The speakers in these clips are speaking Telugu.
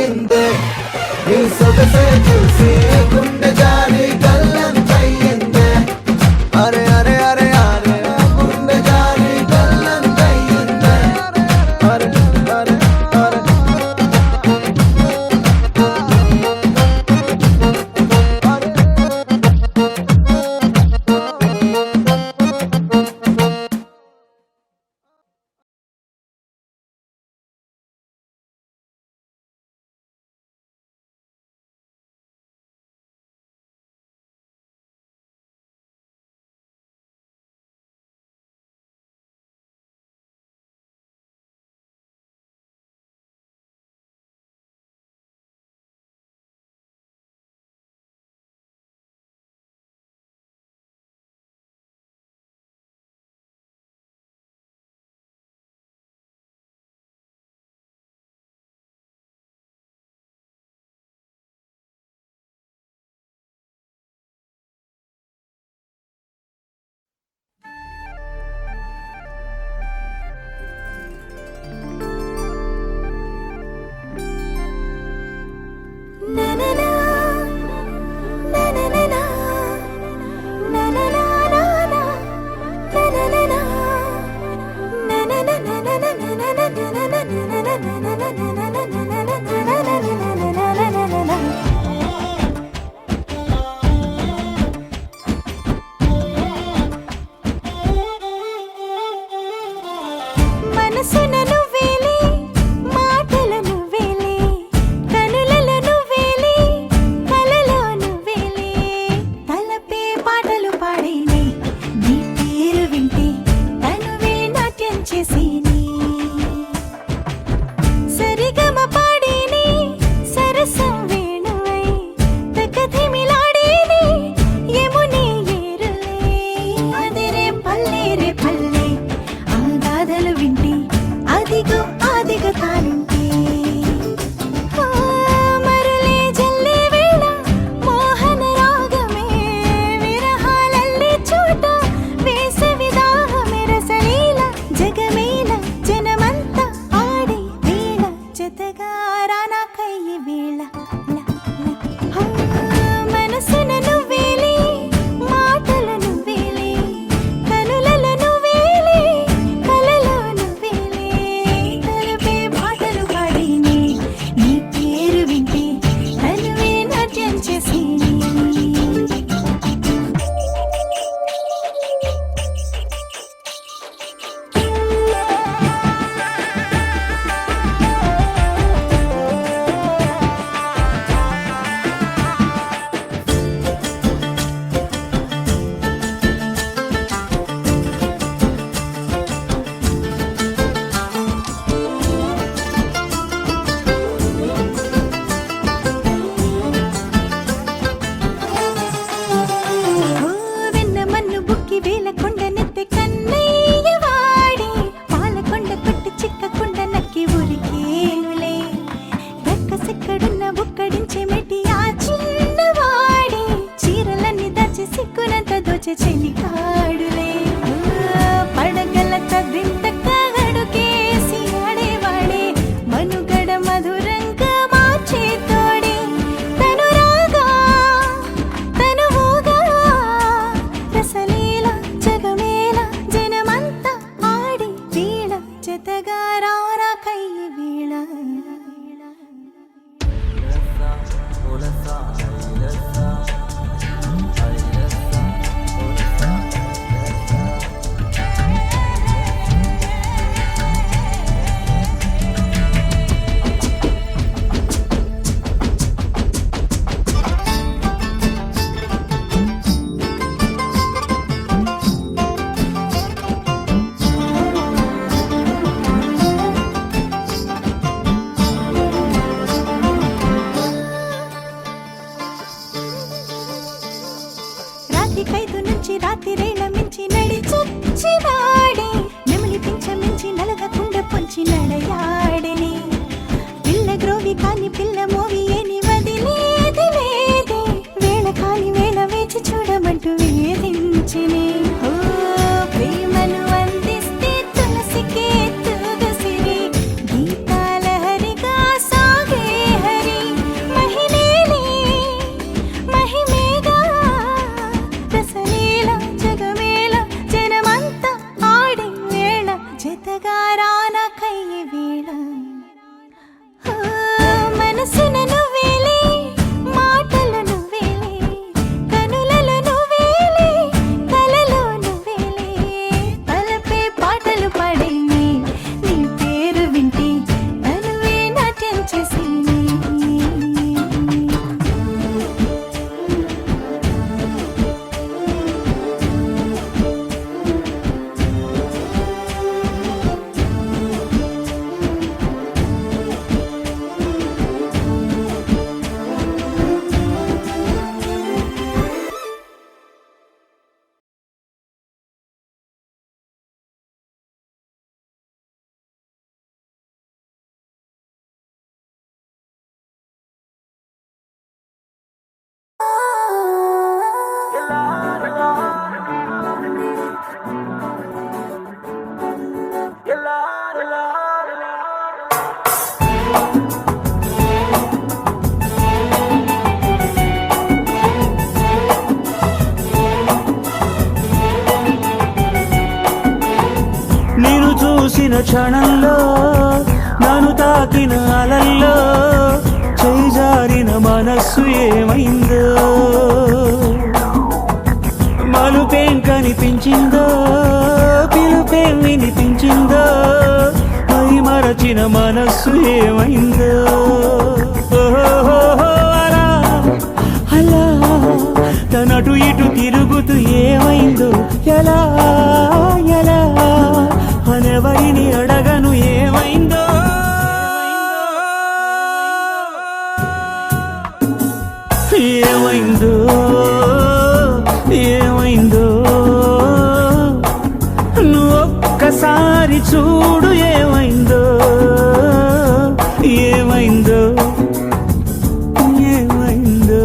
అయిందే నీ సొగసే చూసి గుండె జారి గల్లంతయ్యిందే అరే అరే అరే అరే గుండె జారి గల్లంతయ్యిందే అరే అరే క్షణంలో నన్ను తాకిన అలల్లో చేయి జారిన మనస్సు ఏమైందో, మలుపేం కనిపించిందో, పిలుపేం వినిపించిందో, మై మరచిన మనస్సు ఏమైందో. అలా అలా తనటు ఇటు తిరుగుతూ ఏమైందో, ఎలా ఎలా అనెవరిని అడగను ఏమైందో. ఏమైందో ఏమైందో నువ్వు ఒక్కసారి చూడు ఏమైందో, ఏమైందో ఏమైందో.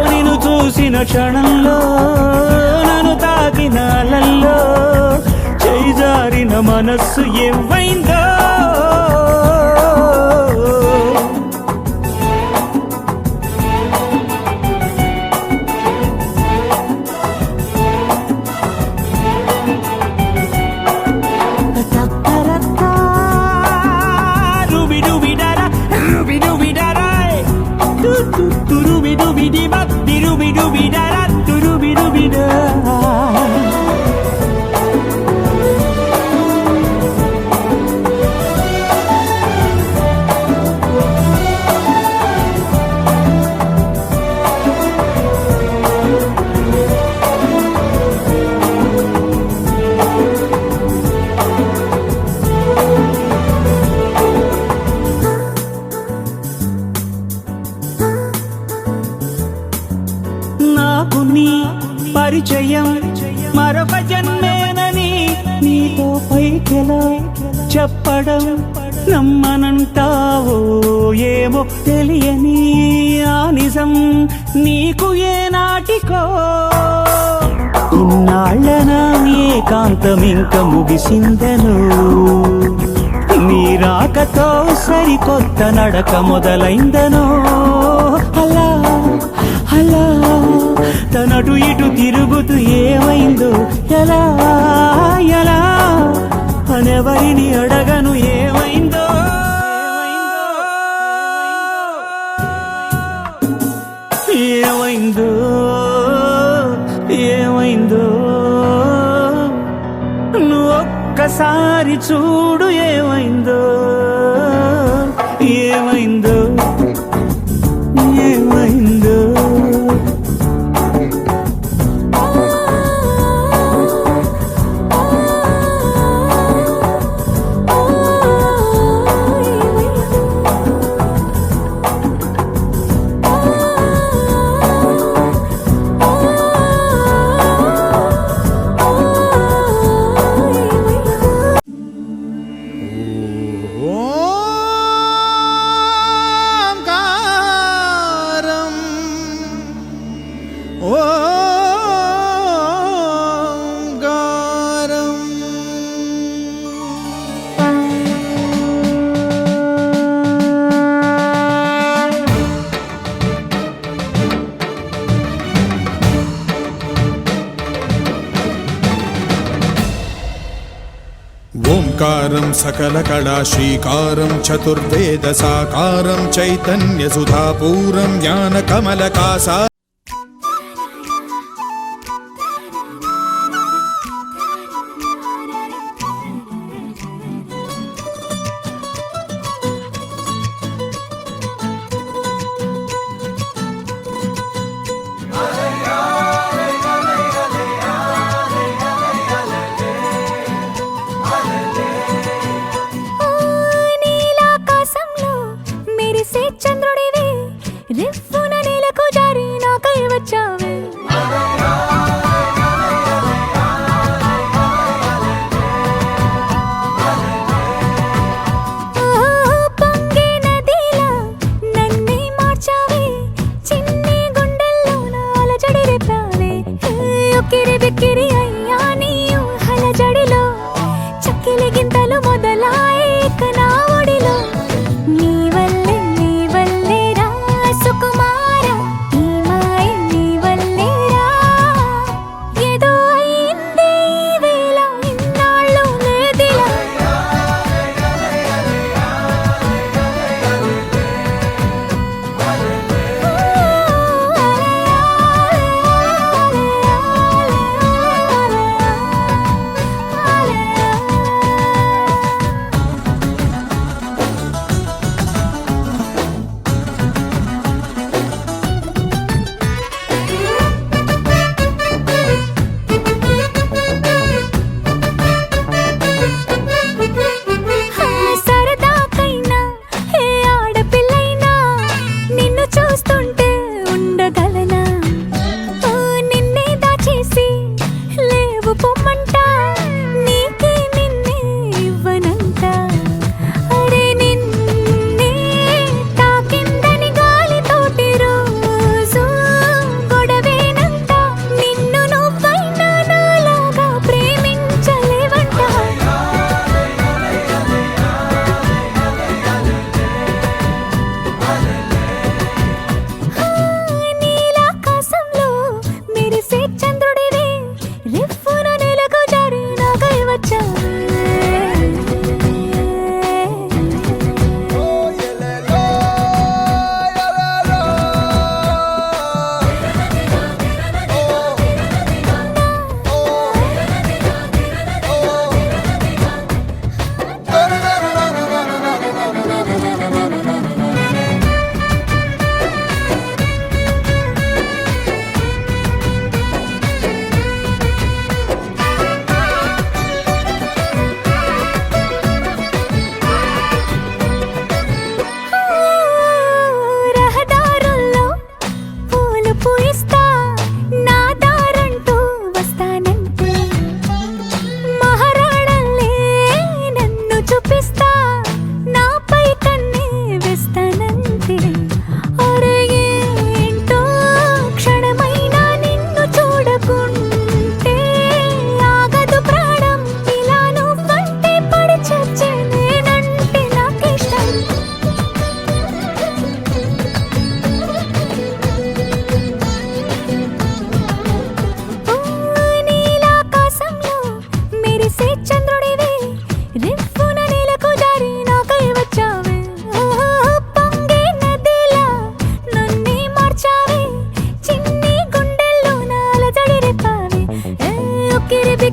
నిన్ను చూసిన క్షణంలో నన్ను తాకిన అలల్లో చేయి జారిన మనస్సు ఏమైందో. నాకు నీ పరిచయం మరొక జన్మేనని నీతో పైకెలా చెప్పడం, నమ్మనంటావో ఏమో తెలియని ఆ నిజం నీకు ఏనాటికో. ఇన్నాళ్ళన ఏకాంతం ఇంక ముగిసిందను, నీ రాకతో సరికొత్త నడక మొదలైందనో. అలా అలా తనటు ఇటు తిరుగుతూ ఏమైందో, ఎలా ఎలా అనెవరిని అడగను ఏమైందో. ఏమైందో ఏమైందో నువ్వు ఒక్కసారి చూడు ఏమైందో, ఏమైందో ఏమైందో. ఓంకారం సకల కళా శ్రీకారం చతుర్వేద సాకారం చైతన్య సుధాపూరం జ్ఞాన కమలకాసా. చంద్రుడివి రిఫ్ఫున నేలకు జారి నాకై వచ్చావే. పొంగే నదిలా నన్నే మార్చావే, చిన్ని గుండెల్లో నాల జడి రేపావే. ఉక్కిరి బిక్కిరి అయ్యా నీ ఊహల జడిలో, చక్కిలి గింతలు మొదలాయే నా ఒడిలో.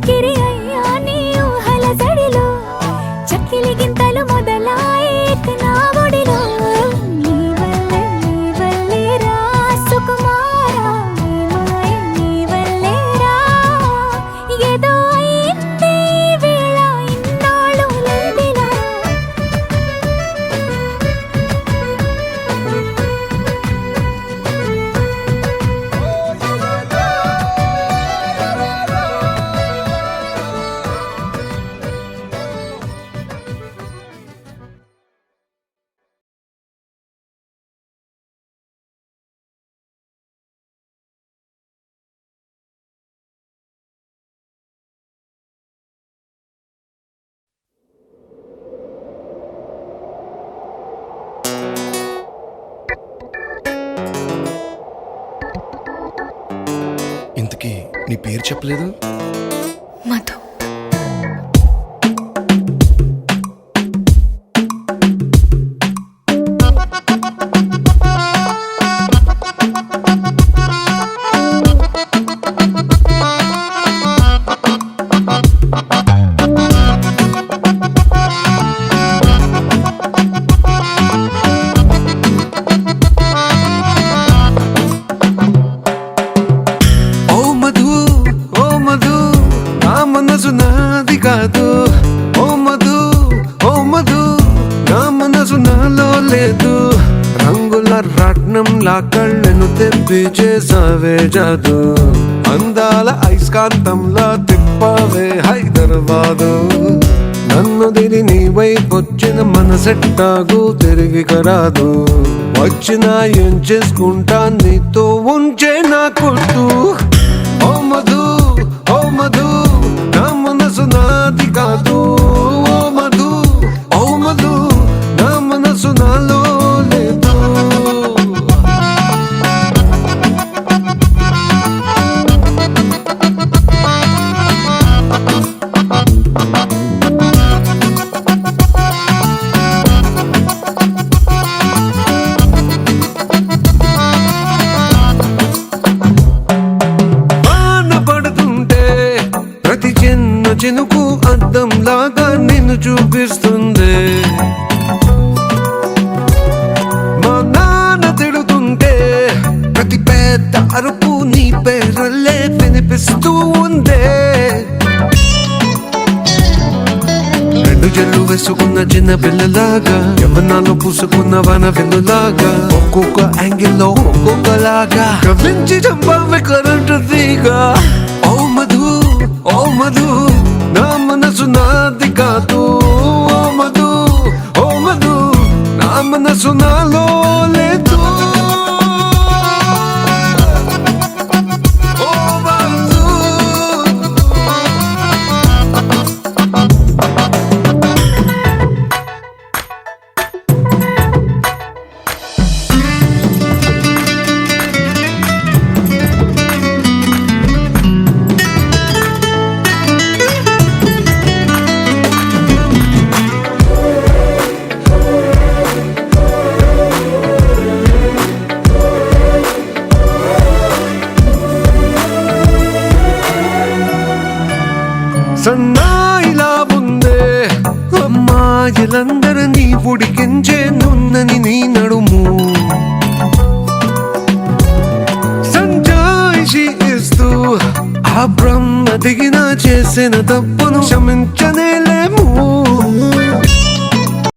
ఉక్కిరి అయ్యా నీ ఊహల జడిలో చక్కిలి గింతలు మొదలాయేక నా ఒడిలో నీ వల్లే రా సుకుమారా నీ మాయ నీ వల్లే రా ఏదో అయింది ఈ వేళ ఇన్నాళ్ళు లేదిలా ఇంతకీ నీ పేరు చెప్పలేదు? మధు ఓ మధు ఓ మధు నా మనసు నాది కాదు ఓ మధు ఓ మధు నా మనసు నాలో లేదు రంగుల రత్నంలా కళ్ళను తెప్పి చేసావే జాదు అందాల ఐస్కాంతంలా తిప్పావే హైదరాబాదు నన్ను దిరి నీ వైపొచ్చిన మనసెట్టాగు తిరిగి కరాదు వచ్చినా ఏం చేసుకుంటా నీతో ఉంచే నా కొట్టు ఓ మధు ఓ మధు నా మనసు నాది కాదు ఓ మధు ఓ మధు నా మనసు నాలో లేదు వాన పడుతుంటే ప్రతి చిన్న చినుకు అద్దంలాగా నిన్ను చూపిస్తుంది మా నాన్న తిడుతుంటే ప్రతి పెద్ద అరుపు నీ పేరులే వినిపిస్తూ ఉందే రెండు జల్లు వేసుకున్న చిన్న పిల్లలాగా యవ్వనాలు పూసుకున్న వన వెన్నులాగా ఒక్కొక్క యాంగిల్లో ఒక్కొక్కలాగా కవించి చంపావి కరెంటు తీగా ఓ మధు ఓ మధు నా మనసు నాది కాదు ఓ మధు ఓ మధు నా మనసు నాలో లేదు ఓ మధు సన్నాయిలా ఉందే అమ్మాయిలందరినీ ఉడికించే నున్నని నీ నడుము సంజాయిషి ఇస్తూ ఆ బ్రహ్మ దిగిన చేసిన తప్పును క్షమించనేలేము